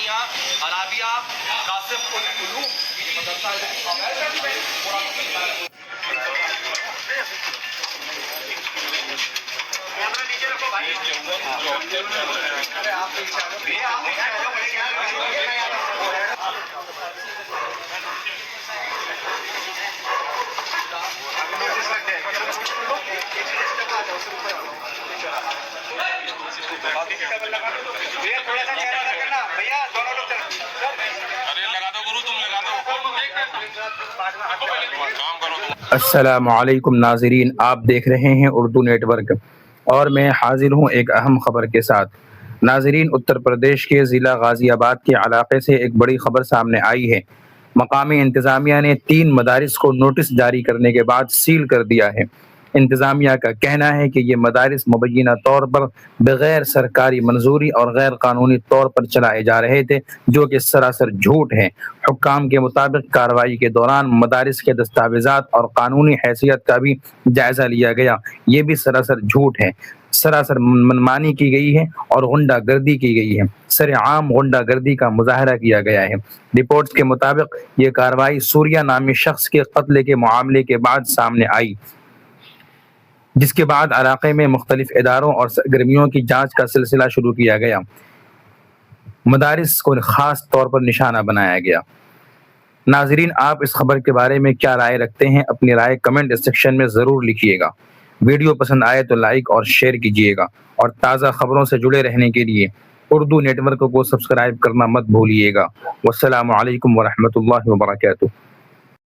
ثانیہ عربیہ قاسم العلوم السلام علیکم ناظرین، آپ دیکھ رہے ہیں اردو نیٹ ورک اور میں حاضر ہوں ایک اہم خبر کے ساتھ۔ ناظرین، اتر پردیش کے ضلع غازی آباد کے علاقے سے ایک بڑی خبر سامنے آئی ہے۔ مقامی انتظامیہ نے 3 مدارس کو نوٹس جاری کرنے کے بعد سیل کر دیا ہے۔ انتظامیہ کا کہنا ہے کہ یہ مدارس مبینہ طور پر بغیر سرکاری منظوری اور غیر قانونی طور پر چلائے جا رہے تھے، جو کہ سراسر جھوٹ ہے۔ حکام کے مطابق کارروائی کے دوران مدارس کے دستاویزات اور قانونی حیثیت کا بھی جائزہ لیا گیا۔ یہ بھی سراسر جھوٹ ہے۔ سراسر منمانی کی گئی ہے اور غنڈہ گردی کی گئی ہے۔ سرعام غنڈہ گردی کا مظاہرہ کیا گیا ہے۔ رپورٹس کے مطابق یہ کارروائی سوریہ نامی شخص کے قتل کے معاملے کے بعد سامنے آئی، جس کے بعد علاقے میں مختلف اداروں اور سرگرمیوں کی جانچ کا سلسلہ شروع کیا گیا۔ مدارس کو خاص طور پر نشانہ بنایا گیا۔ ناظرین، آپ اس خبر کے بارے میں کیا رائے رکھتے ہیں؟ اپنی رائے کمنٹ سیکشن میں ضرور لکھیے گا۔ ویڈیو پسند آئے تو لائک اور شیئر کیجیے گا، اور تازہ خبروں سے جڑے رہنے کے لیے اردو نیٹ ورک کو سبسکرائب کرنا مت بھولیے گا۔ والسلام علیکم ورحمۃ اللہ وبرکاتہ۔